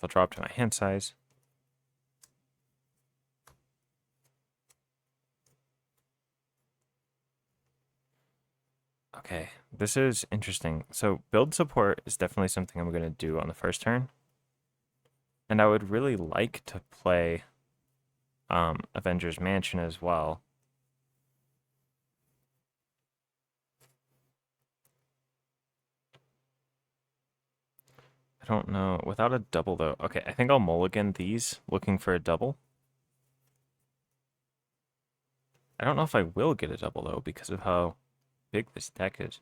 I'll drop to my hand size. Okay, this is interesting. So build support is definitely something I'm going to do on the first turn. And I would really like to play Avengers Mansion as well. I don't know. Without a double, though. Okay, I think I'll mulligan these, looking for a double. I don't know if I will get a double, though, because of how big this deck is.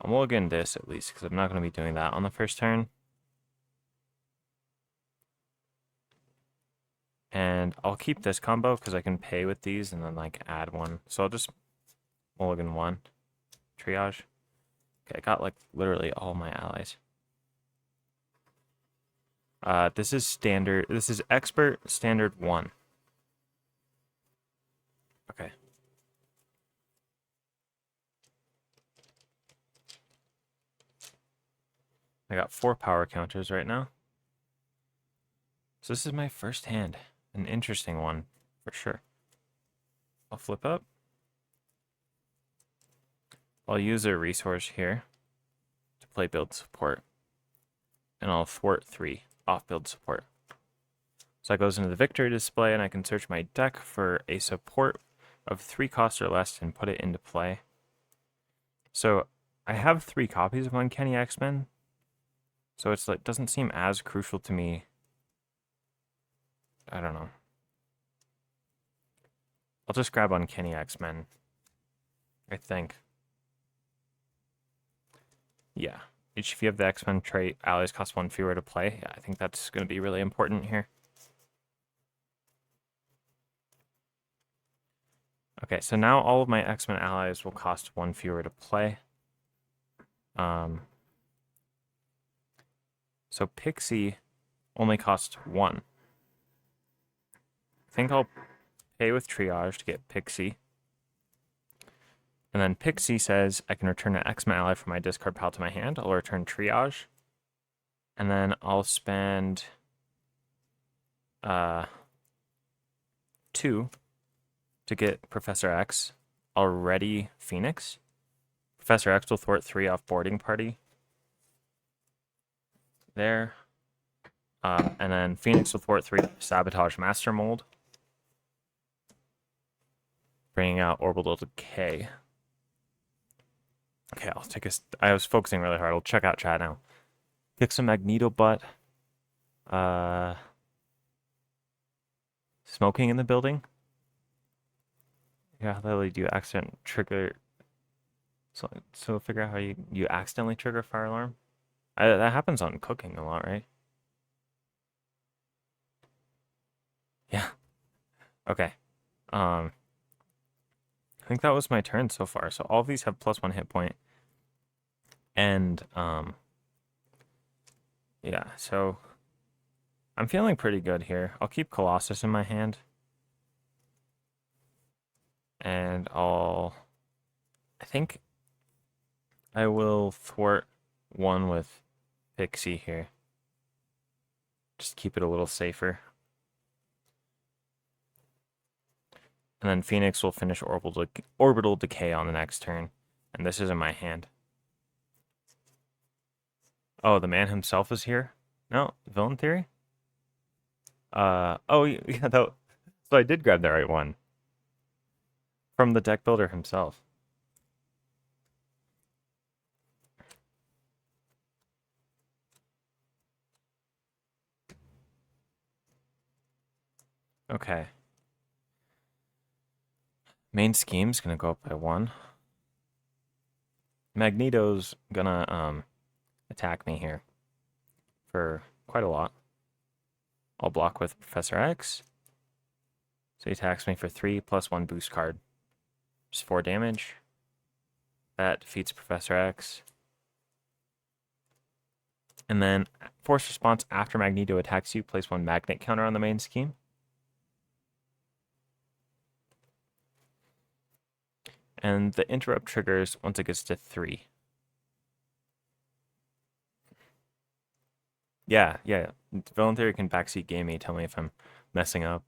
I'll mulligan this, at least, because I'm not going to be doing that on the first turn. And I'll keep this combo, because I can pay with these and then, like, add one. So I'll just mulligan one. Triage. Okay, I got, like, literally all my allies. This is standard. This is expert standard 1. Okay. I got 4 power counters right now. So this is my first hand. An interesting one, for sure. I'll flip up. I'll use a resource here to play build support. And I'll thwart 3 off build support. So that goes into the victory display, and I can search my deck for a support of 3 costs or less and put it into play. So I have 3 copies of Uncanny X-Men, so it's like doesn't seem as crucial to me. I don't know. I'll just grab Uncanny X-Men, I think. Yeah. If you have the X-Men trait, allies cost 1 fewer to play. Yeah, I think that's going to be really important here. Okay, so now all of my X-Men allies will cost 1 fewer to play. So Pixie only costs 1. I think I'll pay with Triage to get Pixie. And then Pixie says I can return an X-Men ally from my discard pile to my hand. I'll return Triage. And then I'll spend 2 to get Professor X. Already Phoenix. Professor X will thwart 3 off boarding party. There. And then Phoenix will thwart 3 Sabotage Master Mold. Bringing out Orbital Decay. Okay, I'll take a... I was focusing really hard. I'll check out chat now. Kick some Magneto butt. Smoking in the building. Yeah, literally do accident trigger... So figure out how you accidentally trigger fire alarm. That happens on cooking a lot, right? Yeah. Okay. I think that was my turn so far. So all of these have +1 hit point. And, yeah, so I'm feeling pretty good here. I'll keep Colossus in my hand. And I think I will thwart 1 with Pixie here. Just keep it a little safer. And then Phoenix will finish Orbital Decay on the next turn. And this is in my hand. Oh, the man himself is here? No, Villain Theory? Oh, yeah, so I did grab the right one. From the deck builder himself. Okay. Main scheme's gonna go up by 1. Magneto's gonna attack me here for quite a lot. I'll block with Professor X. So he attacks me for 3 +1 boost card. Just 4 damage. That defeats Professor X. And then force response after Magneto attacks you, place 1 magnet counter on the main scheme. And the interrupt triggers once it gets to 3. Yeah, yeah. Villain Theory can backseat game me, tell me if I'm messing up.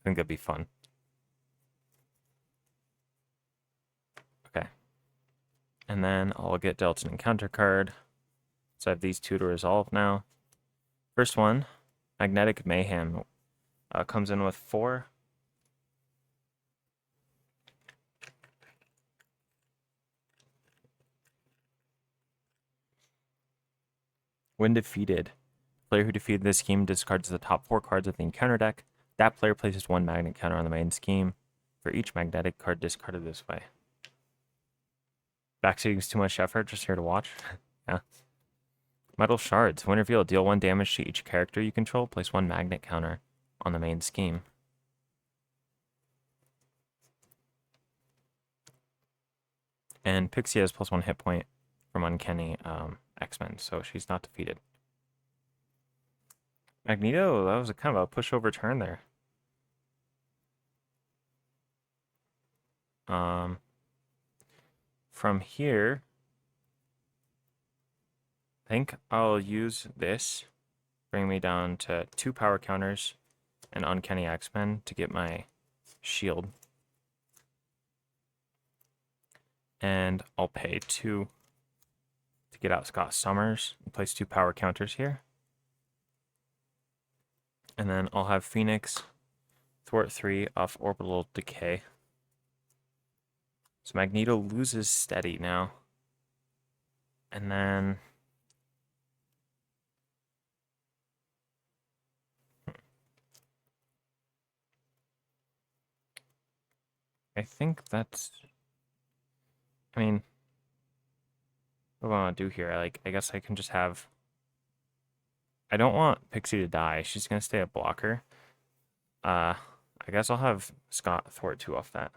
I think that'd be fun. Okay. And then I'll get dealt an encounter card. So I have these two to resolve now. First one, Magnetic Mayhem, comes in with 4. When defeated, player who defeated this scheme discards the top 4 cards of the encounter deck. That player places 1 magnet counter on the main scheme for each magnetic card discarded this way. Backseating is too much effort, just here to watch. Yeah. Metal Shards. When revealed, deal 1 damage to each character you control. Place 1 magnet counter on the main scheme. And Pixie has +1 hit point from Uncanny X-Men, so she's not defeated. Magneto, that was a kind of a pushover turn there. From here, I think I'll use this, bring me down to 2 power counters and Uncanny X-Men to get my shield. And I'll pay 2 to get out Scott Summers and place 2 power counters here. And then I'll have Phoenix thwart 3 off Orbital Decay. So Magneto loses steady now. And then I think that's, I mean, what do I want to do here? I guess I can just have, I don't want Pixie to die. She's going to stay a blocker. I guess I'll have Scott thwart 2 off that.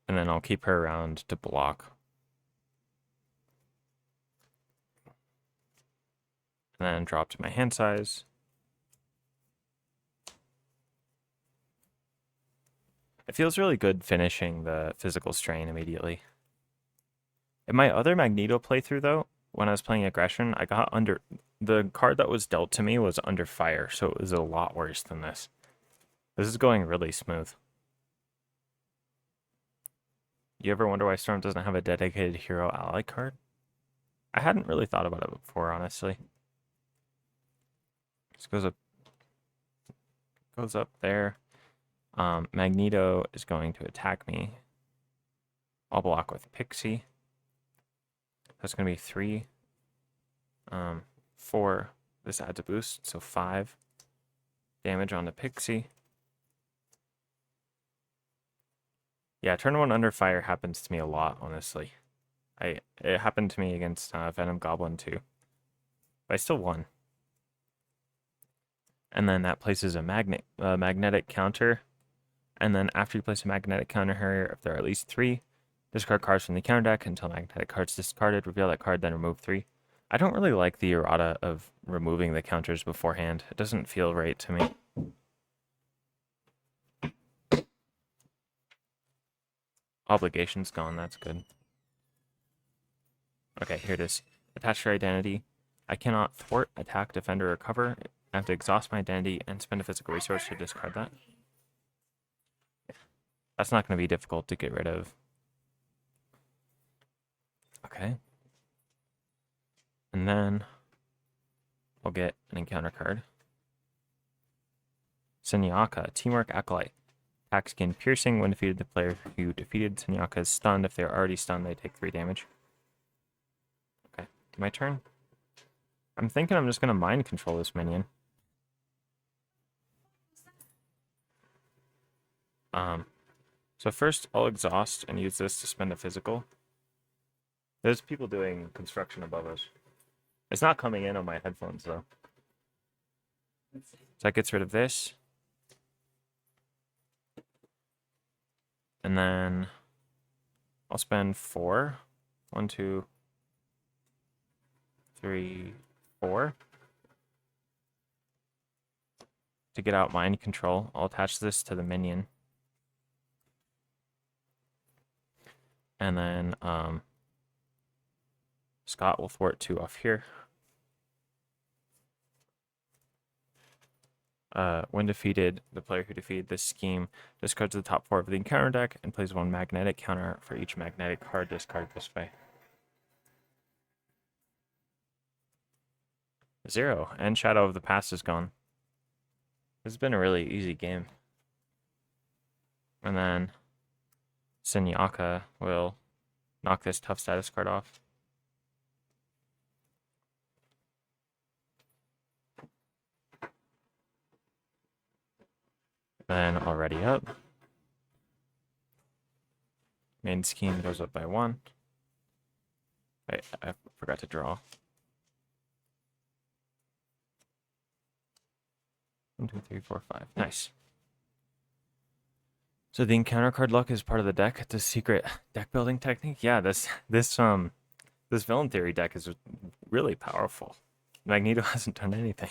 And then I'll keep her around to block. And then drop to my hand size. It feels really good finishing the physical strain immediately. In my other Magneto playthrough, though, when I was playing Aggression, I got under... The card that was dealt to me was under fire, so it was a lot worse than this. This is going really smooth. You ever wonder why Storm doesn't have a dedicated hero ally card? I hadn't really thought about it before, honestly. This goes up there. Magneto is going to attack me. I'll block with Pixie. That's going to be 3. 4. This adds a boost, so 5 damage on the Pixie. Yeah, turn 1 under fire happens to me a lot, honestly. It happened to me against Venom Goblin too. But I still won. And then that places a magnetic counter. And then after you place a magnetic counter here, if there are at least 3, discard cards from the counter deck until magnetic card's discarded. Reveal that card, then remove 3. I don't really like the errata of removing the counters beforehand. It doesn't feel right to me. Obligation's gone, that's good. Okay, here it is. Attach your identity. I cannot thwart, attack, defend, or recover. I have to exhaust my identity and spend a physical resource to discard that. That's not going to be difficult to get rid of. Okay. And then I'll get an encounter card. Senyaka, Teamwork Acolyte. Attack skin piercing. When defeated, the player who defeated Senyaka is stunned. If they're already stunned, they take 3 damage. Okay, my turn. I'm thinking I'm just going to mind control this minion. So first I'll exhaust and use this to spend a physical. There's people doing construction above us. It's not coming in on my headphones though. So that gets rid of this. And then I'll spend 4. 1, 2, 3, 4. To get out mind control, I'll attach this to the minion. And then Scott will thwart 2 off here. When defeated, the player who defeated this scheme discards the top 4 of the encounter deck and plays 1 magnetic counter for each magnetic card discarded this way. 0, and Shadow of the Past is gone. This has been a really easy game. And then Senyaka will knock this tough status card off. Then already up. Main scheme goes up by 1. Wait, I forgot to draw. 1, 2, 3, 4, 5. Nice. So the encounter card luck is part of the deck. It's a secret deck building technique. Yeah, this Villain Theory deck is really powerful. Magneto hasn't done anything.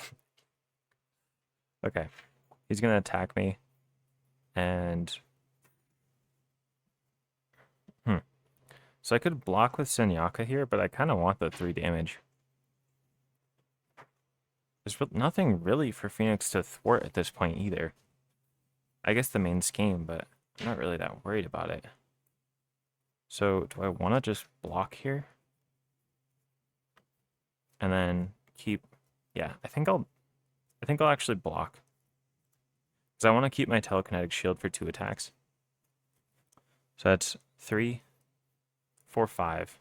Okay, he's gonna attack me, and so I could block with Senyaka here, but I kind of want the 3 damage. There's nothing really for Phoenix to thwart at this point either. I guess the main scheme, but I'm not really that worried about it. So do I want to just block here? And then keep, yeah, I think I'll actually block. Because I want to keep my telekinetic shield for 2 attacks. So that's 3, 4, 5.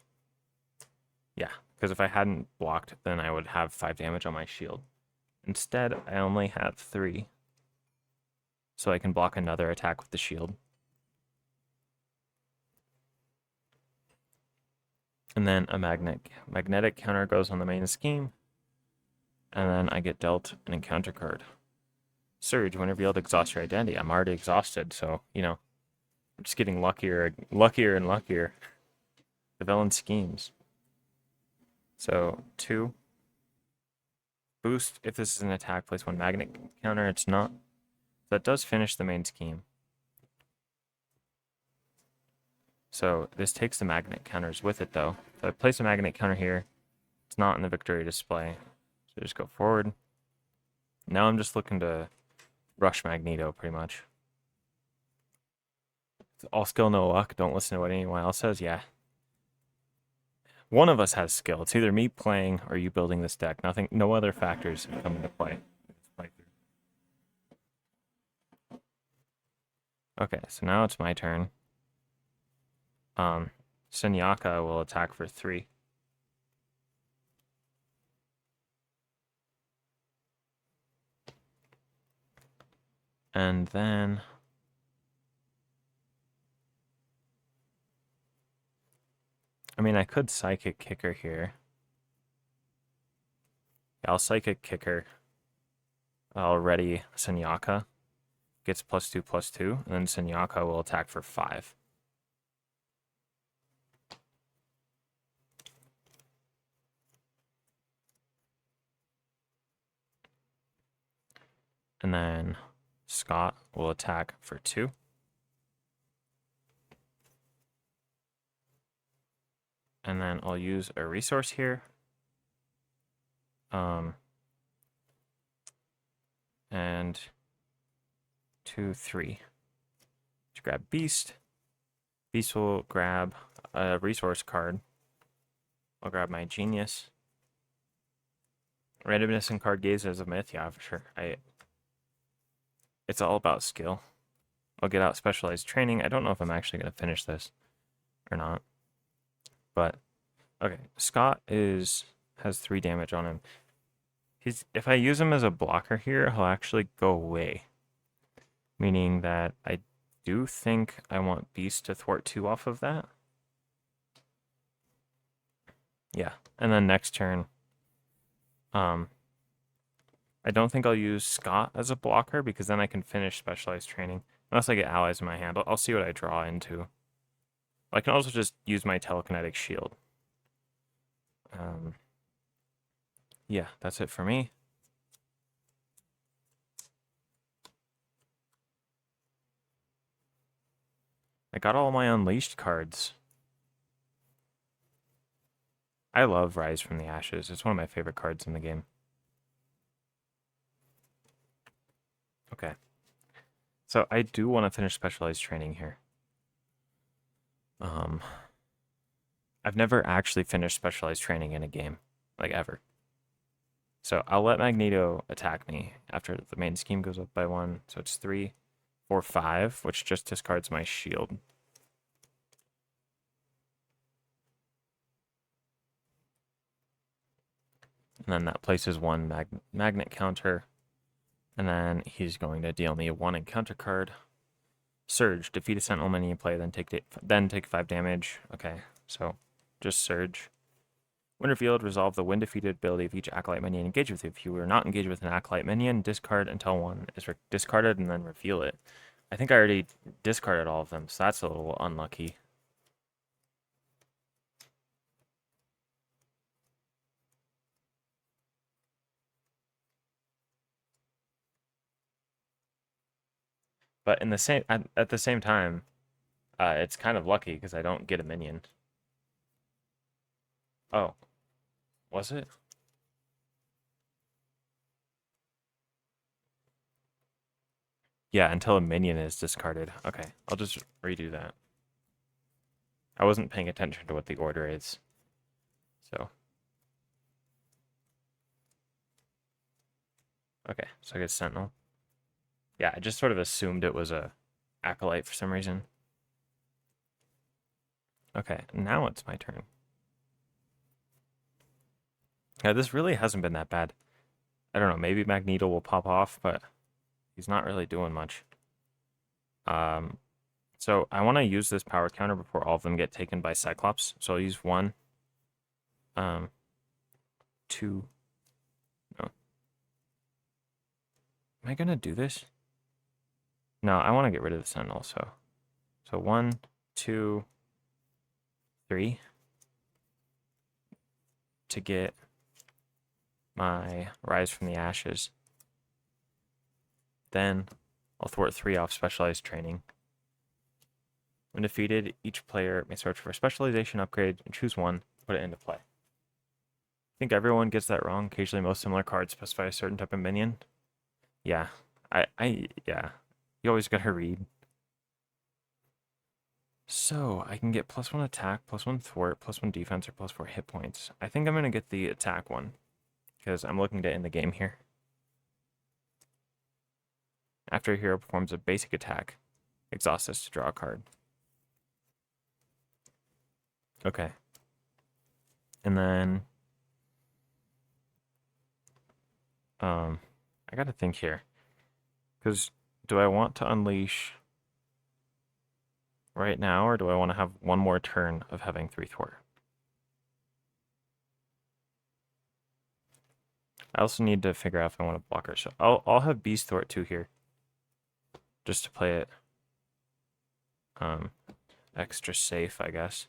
Yeah, because if I hadn't blocked, then I would have 5 damage on my shield. Instead, I only have 3. So I can block another attack with the shield. And then a magnetic counter goes on the main scheme. And then I get dealt an encounter card. Surge, when revealed, exhaust your identity. I'm already exhausted, so, you know, I'm just getting luckier and luckier. The villain schemes. So, 2. Boost, if this is an attack, place 1 magnet counter. It's not. That does finish the main scheme. So this takes the magnet counters with it, though. If I place a magnet counter here, it's not in the victory display. So just go forward. Now I'm just looking to rush Magneto, pretty much. It's all skill, no luck. Don't listen to what anyone else says. Yeah. One of us has skill. It's either me playing or you building this deck. No other factors come into play. Okay, so now it's my turn. Senyaka will attack for 3. And then I mean, I could Psychic Kicker here. Yeah, I'll Psychic Kicker. Already Senyaka gets +2/+2, and then Senyaka will attack for 5. And then Scott will attack for 2. And then I'll use a resource here. And 2, 3. To grab Beast. Beast will grab a resource card. I'll grab my Genius. Randomness and card gaze as a myth, yeah, for sure. It's all about skill. I'll get out specialized training. I don't know if I'm actually going to finish this or not. But, okay. Scott has 3 damage on him. If I use him as a blocker here, he'll actually go away. Meaning that I do think I want Beast to thwart 2 off of that. Yeah. And then next turn, I don't think I'll use Scott as a blocker because then I can finish specialized training. Unless I get allies in my hand. I'll see what I draw into. I can also just use my telekinetic shield. Yeah, that's it for me. I got all my Unleashed cards. I love Rise from the Ashes. It's one of my favorite cards in the game. Okay. So I do want to finish specialized training here. I've never actually finished specialized training in a game, like ever. So I'll let Magneto attack me after the main scheme goes up by 1. So it's 3, 4, 5, which just discards my shield. And then that places 1 magnet counter. And then he's going to deal me 1 encounter card. Surge, defeat a sentinel minion play, then take 5 damage. Okay, so just surge. When revealed, resolve the when defeated ability of each acolyte minion engaged with you. If you are not engaged with an acolyte minion, discard until 1 is discarded and then reveal it. I think I already discarded all of them, so that's a little unlucky. But in the same at the same time, it's kind of lucky because I don't get a minion. Oh, was it? Yeah, until a minion is discarded. Okay, I'll just redo that. I wasn't paying attention to what the order is. So. Okay, so I get Sentinel. Yeah, I just sort of assumed it was a Acolyte for some reason. Okay, now it's my turn. Yeah, this really hasn't been that bad. I don't know, maybe Magneto will pop off, but he's not really doing much. So I want to use this power counter before all of them get taken by Cyclops. So I'll use 1, 2. No. Am I gonna do this? No, I want to get rid of the Sentinel. So 1, 2, 3 to get my Rise from the Ashes. Then I'll thwart 3 off specialized training. When defeated, each player may search for a specialization upgrade and choose 1, put it into play. I think everyone gets that wrong. Occasionally, most similar cards specify a certain type of minion. Yeah, yeah. You always gotta read. So I can get +1 attack, +1 thwart, +1 defense, or +4 hit points. I think I'm gonna get the attack one because I'm looking to end the game here. After a hero performs a basic attack, exhaust this to draw a card. Okay. And then I gotta think here. Because do I want to unleash right now, or do I want to have one more turn of having 3 thwart? I also need to figure out if I want a blocker. So I'll have Beast Thwart 2 here. Just to play it extra safe, I guess.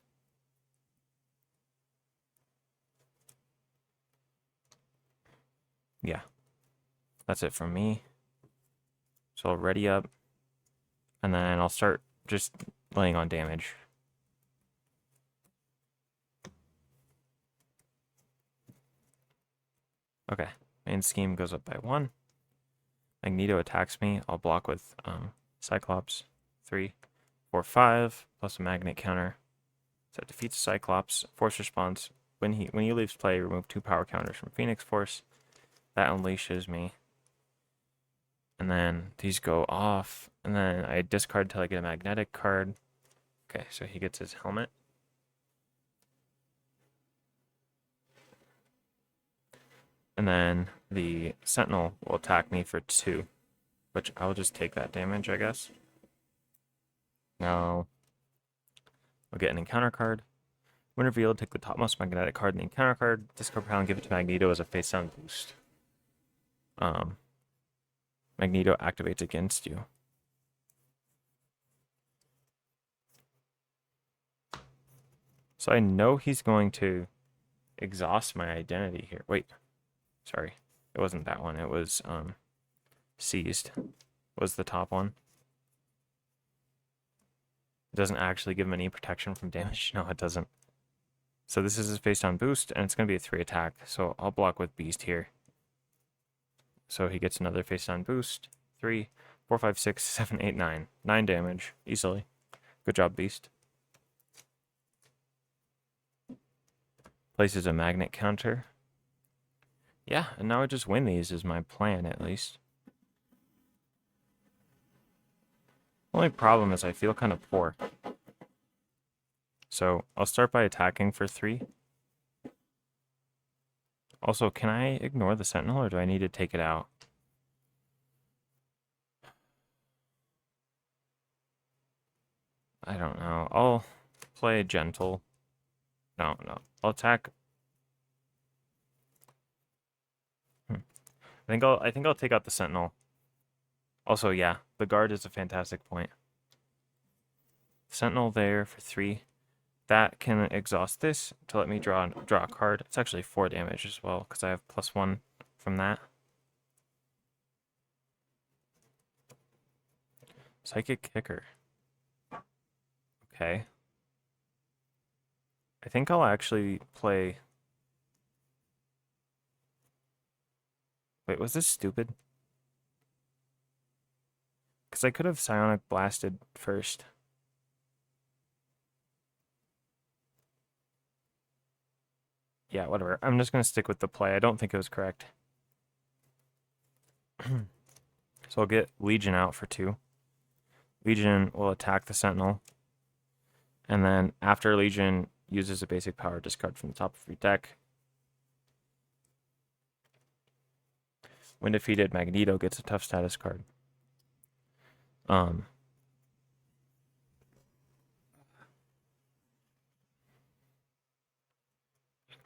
Yeah. That's it from me. So I'll ready up. And then I'll start just laying on damage. Okay. Main scheme goes up by 1. Magneto attacks me. I'll block with Cyclops. 3, 4, 5, plus a magnet counter. So it defeats Cyclops. Force response. When he leaves play, remove 2 power counters from Phoenix Force. That unleashes me. And then these go off. And then I discard till I get a magnetic card. Okay, so he gets his helmet. And then the Sentinel will attack me for 2. Which I'll just take that damage, I guess. Now, we'll get an encounter card. When revealed, take the topmost magnetic card in the encounter card, discard pile, and give it to Magneto as a face down boost. Magneto activates against you. So I know he's going to exhaust my identity here. Wait, sorry, it wasn't that one. It was seized. Was the top one. It doesn't actually give him any protection from damage. No, it doesn't. So this is his face down boost, and it's going to be a 3 attack. So I'll block with Beast here. So he gets another face down boost. 3, 4, 5, 6, 7, 8, 9. 9 damage, easily. Good job, Beast. Places a magnet counter. Yeah, and now I just win these is my plan, at least. Only problem is I feel kind of poor. So I'll start by attacking for 3. Also, can I ignore the Sentinel, or do I need to take it out? I don't know. I'll play gentle. No. I'll attack. I think I'll take out the Sentinel. Also, yeah, the guard is a fantastic point. Sentinel there for 3. That can exhaust this to let me draw a card. It's actually 4 damage as well, because I have +1 from that. Psychic Kicker. Okay. I think I'll actually play... Wait, was this stupid? Because I could have Psionic Blasted first. Yeah, whatever. I'm just going to stick with the play. I don't think it was correct. So I'll get Legion out for 2. Legion will attack the Sentinel. And then after Legion uses a basic power, discard from the top of your deck. When defeated, Magneto gets a tough status card.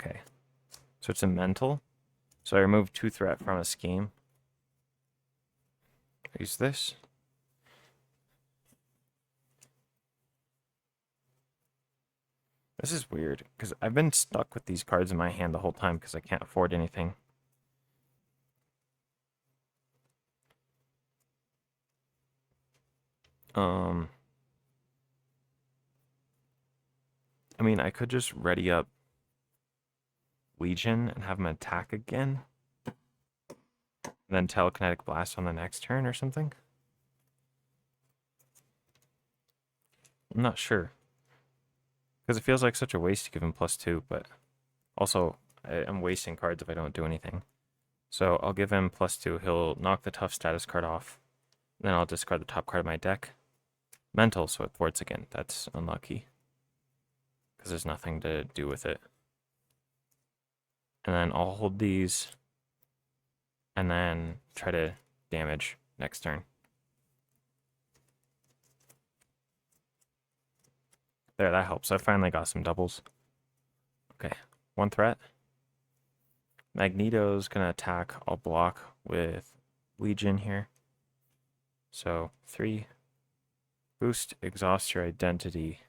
Okay. So it's a mental. So I remove 2 threat from a scheme. Use this. This is weird, because I've been stuck with these cards in my hand the whole time because I can't afford anything. I mean, I could just ready up Legion and have him attack again. Then Telekinetic Blast on the next turn or something. I'm not sure. Because it feels like such a waste to give him +2, but also I'm wasting cards if I don't do anything. So I'll give him +2. He'll knock the tough status card off. Then I'll discard the top card of my deck. Mental, so it thwarts again. That's unlucky. Because there's nothing to do with it. And then I'll hold these. And then try to damage next turn. There, that helps. I finally got some doubles. Okay, 1 threat. Magneto's gonna attack. I'll block with Legion here. So 3. Boost, exhaust your identity.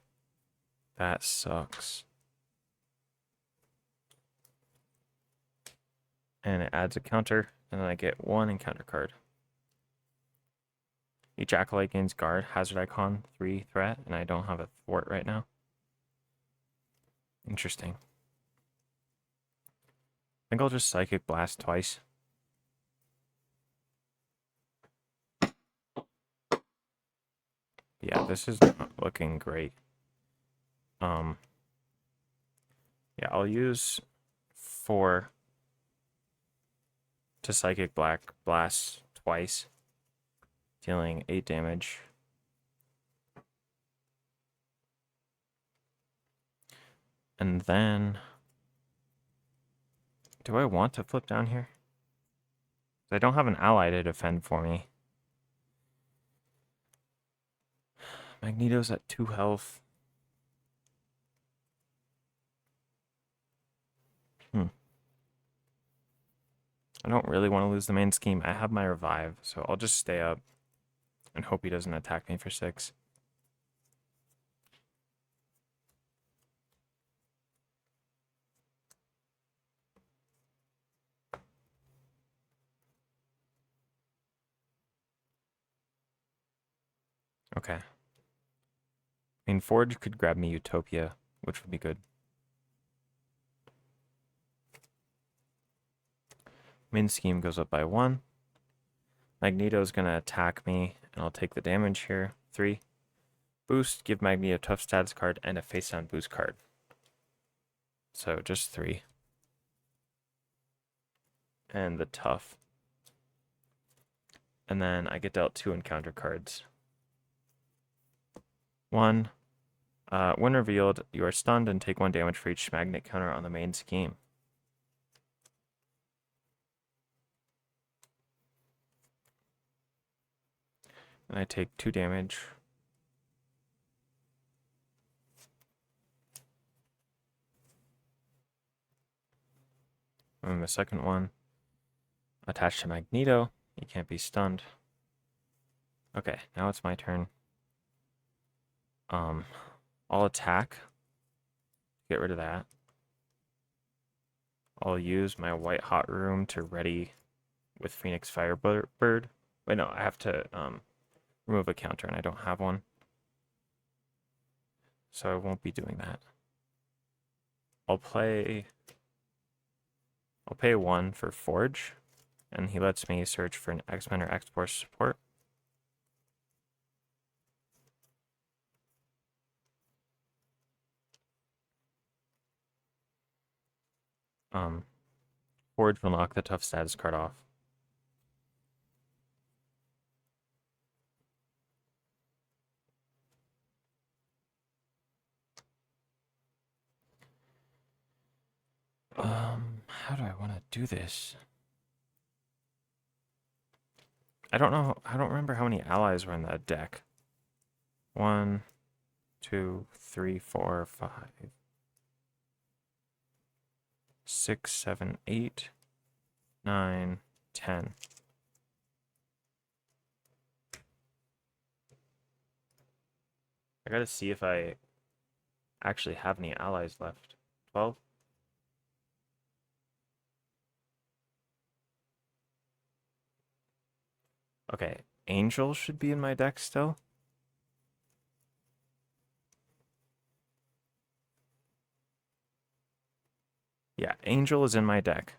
That sucks. And it adds a counter, and then I get 1 encounter card. Each Acolyte gains guard, hazard icon, 3 threat, and I don't have a thwart right now. Interesting. I think I'll just Psychic Blast twice. Yeah, this is not looking great. Yeah, I'll use 4 to Psychic Blast twice, dealing 8 damage. And then, do I want to flip down here? I don't have an ally to defend for me. Magneto's at 2 health. I don't really want to lose the main scheme. I have my revive, so I'll just stay up and hope he doesn't attack me for 6. Okay. I mean, Forge could grab me Utopia, which would be good. Main scheme goes up by 1. Magneto's going to attack me, and I'll take the damage here. 3. Boost, give Magneto a tough status card and a face down boost card. So just 3. And the tough. And then I get dealt 2 encounter cards. 1. When revealed, you are stunned and take 1 damage for each magnet counter on the main scheme. And I take 2 damage. And the second one, attached to Magneto. He can't be stunned. Okay, now it's my turn. I'll attack. Get rid of that. I'll use my white hot room to ready with Phoenix Firebird. Wait, no, I have to remove a counter, and I don't have one. So I won't be doing that. I'll pay 1 for Forge, and he lets me search for an X-Men or X-Force support. Forge will knock the tough status card off. How do I want to do this? I don't know. I don't remember how many allies were in that deck. 1, 2, 3, 4, 5, 6, 7, 8, 9, 10. I gotta see if I actually have any allies left. 12? Okay, Angel should be in my deck still. Yeah, Angel is in my deck.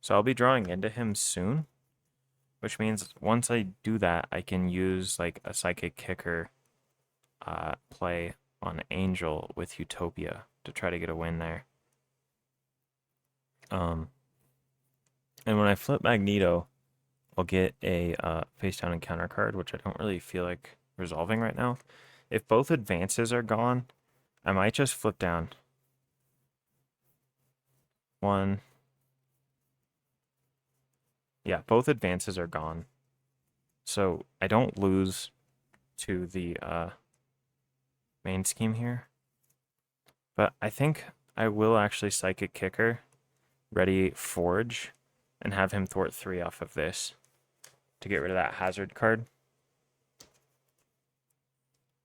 So I'll be drawing into him soon, which means once I do that, I can use like a Psychic Kicker play on Angel with Utopia to try to get a win there. And when I flip Magneto, I'll get a face down encounter card, which I don't really feel like resolving right now. If both advances are gone, I might just flip down 1. Yeah, both advances are gone. So I don't lose to the main scheme here. But I think I will actually Psychic Kicker, ready Forge, and have him thwart 3 off of this to get rid of that hazard card.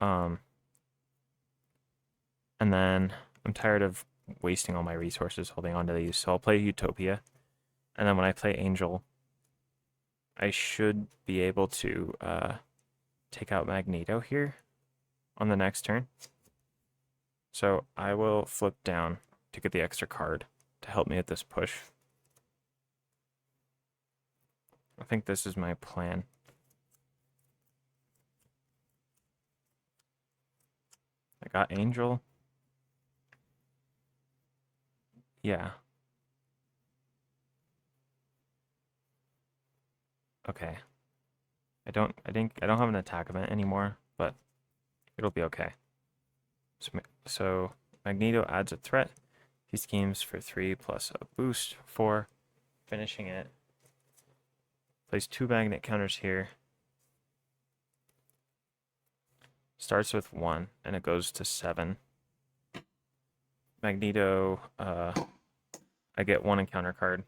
And then I'm tired of wasting all my resources holding on to these, so I'll play Utopia. And then when I play Angel, I should be able to take out Magneto here on the next turn. So I will flip down to get the extra card to help me at this push. I think this is my plan. I got Angel. Yeah. Okay. I don't have an attack event anymore, but it'll be okay. So Magneto adds a threat. He schemes for 3 plus a boost, 4, finishing it. Plays 2 magnet counters here. Starts with 1, and it goes to 7. Magneto, I get 1 encounter card.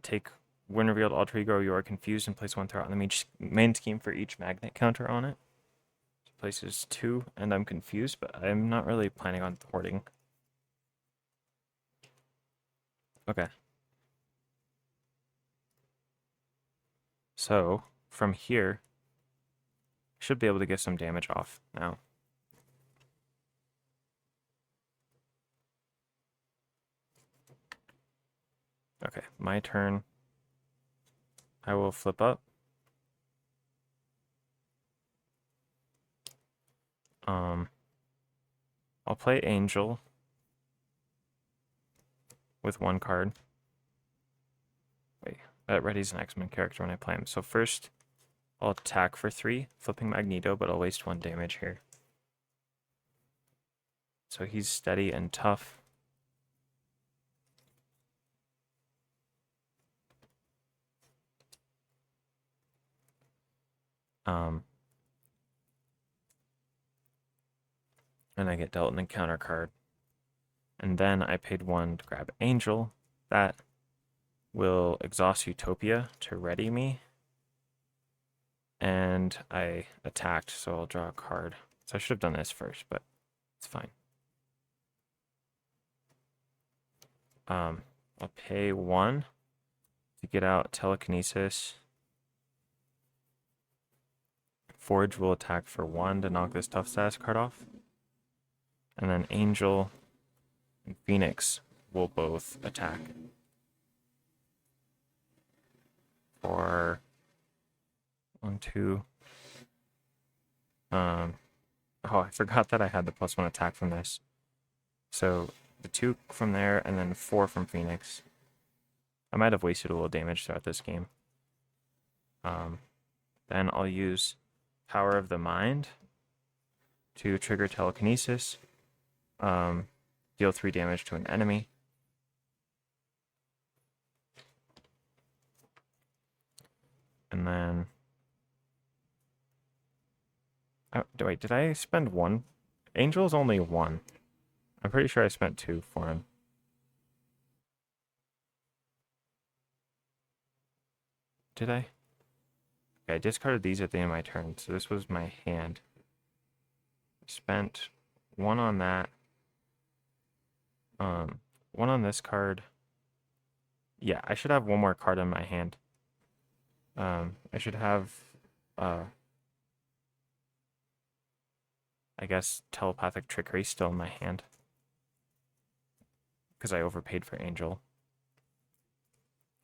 Take when revealed alter ego, you are confused, and place 1 threat on the main scheme for each magnet counter on it. So places 2, and I'm confused, but I'm not really planning on thwarting. Okay. So from here, should be able to get some damage off now. Okay, my turn. I will flip up. I'll play Angel with one card. Wait, that ready's an X-Men character when I play him. So first, I'll attack for 3, flipping Magneto, but I'll waste 1 damage here. So he's steady and tough. And I get dealt an encounter card. And then I paid 1 to grab Angel. That will exhaust Utopia to ready me. And I attacked, so I'll draw a card. So I should have done this first, but it's fine. I'll pay 1 to get out Telekinesis. Forge will attack for 1 to knock this tough status card off. And then Angel and Phoenix will both attack for 1, 2. Oh, I forgot that I had the +1 attack from this. So the 2 from there and then 4 from Phoenix. I might have wasted a little damage throughout this game. Then I'll use Power of the Mind to trigger Telekinesis. Deal 3 damage to an enemy. And then... wait, did I spend 1? Angel's only 1. I'm pretty sure I spent 2 for him. Did I? Okay, I discarded these at the end of my turn, so this was my hand. Spent 1 on that. 1 on this card. Yeah, I should have 1 more card in my hand. I should have, I guess, Telepathic Trickery still in my hand. Because I overpaid for Angel.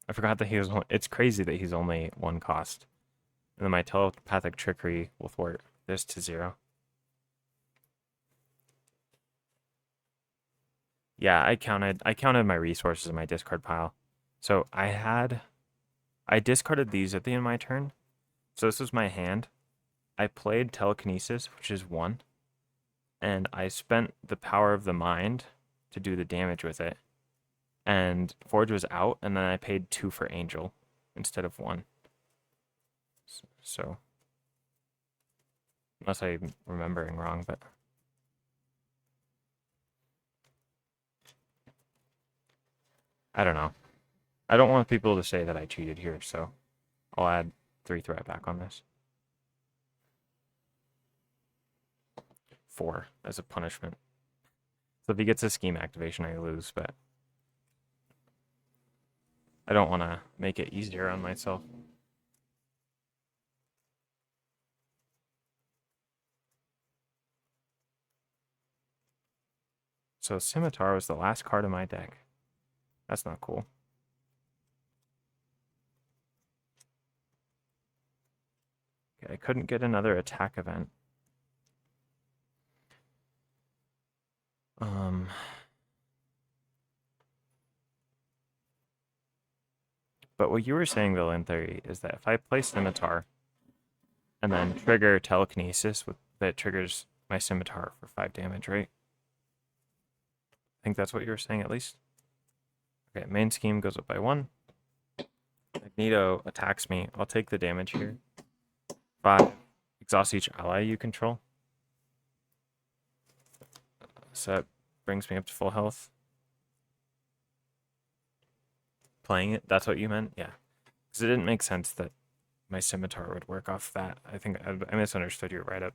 I forgot that he was, it's crazy that he's only 1 cost. And then my Telepathic Trickery will thwart this to 0. Yeah, I counted my resources in my discard pile. So I discarded these at the end of my turn. So this was my hand. I played Telekinesis, which is 1. And I spent the Power of the Mind to do the damage with it. And Forge was out, and then I paid 2 for Angel instead of 1. So, unless I'm remembering wrong, but... I don't know. I don't want people to say that I cheated here, so I'll add 3 threat back on this. 4 as a punishment. So if he gets a scheme activation, I lose, but I don't want to make it easier on myself. So Scimitar was the last card in my deck. That's not cool. Okay, I couldn't get another attack event. But what you were saying, Villain Theory, is that if I play Scimitar and then trigger Telekinesis, that triggers my Scimitar for 5 damage, right? I think that's what you were saying, at least. Okay, main scheme goes up by 1. Magneto attacks me. I'll take the damage here. 5. Exhaust each ally you control. So that brings me up to full health. Playing it, that's what you meant? Yeah. Because it didn't make sense that my Scimitar would work off that. I think I misunderstood your write-up.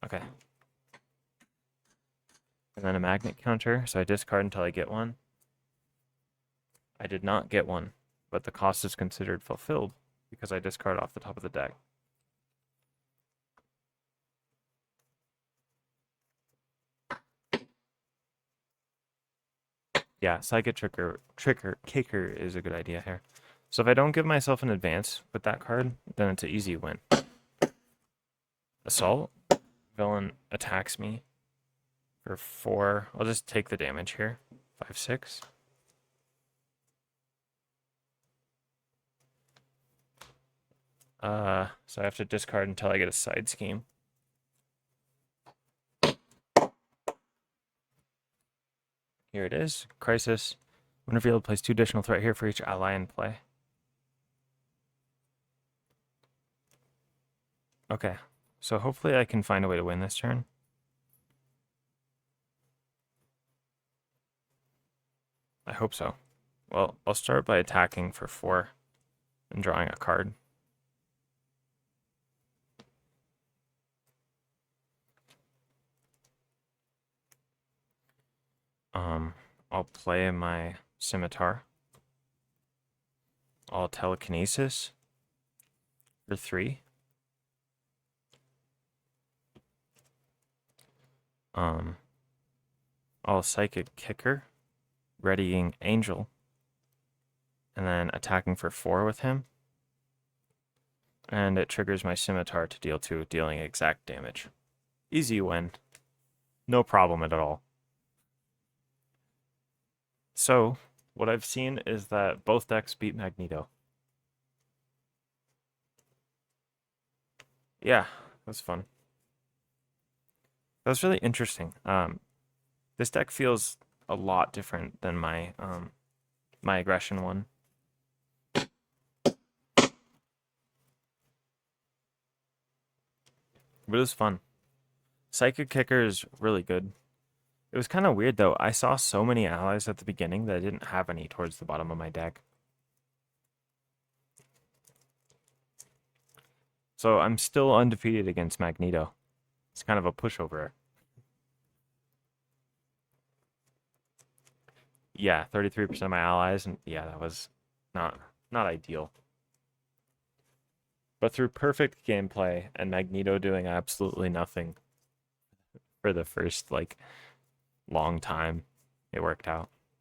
Okay. And then a magnet counter, so I discard until I get 1. I did not get 1, but the cost is considered fulfilled because I discard off the top of the deck. Yeah, Psychic Kicker is a good idea here. So if I don't give myself an advance with that card, then it's an easy win. Assault. Villain attacks me for 4. I'll just take the damage here. 5, 6. So I have to discard until I get a side scheme. Here it is. Crisis. When revealed, place 2 additional threat here for each ally in play. Okay, so hopefully I can find a way to win this turn. I hope so. Well, I'll start by attacking for 4 and drawing a card. I'll play my Scimitar. I'll Telekinesis for 3. I'll Psychic Kicker, readying Angel, and then attacking for 4 with him. And it triggers my Scimitar to deal 2, dealing exact damage. Easy win. No problem at all. So, what I've seen is that both decks beat Magneto. Yeah, that's fun. That was really interesting. This deck feels a lot different than my my aggression one. But it was fun. Psychic Kicker is really good. It was kind of weird though. I saw so many allies at the beginning that I didn't have any towards the bottom of my deck. So I'm still undefeated against Magneto. It's kind of a pushover. Yeah, 33% of my allies, and yeah, that was not ideal. But through perfect gameplay and Magneto doing absolutely nothing for the first like long time, it worked out.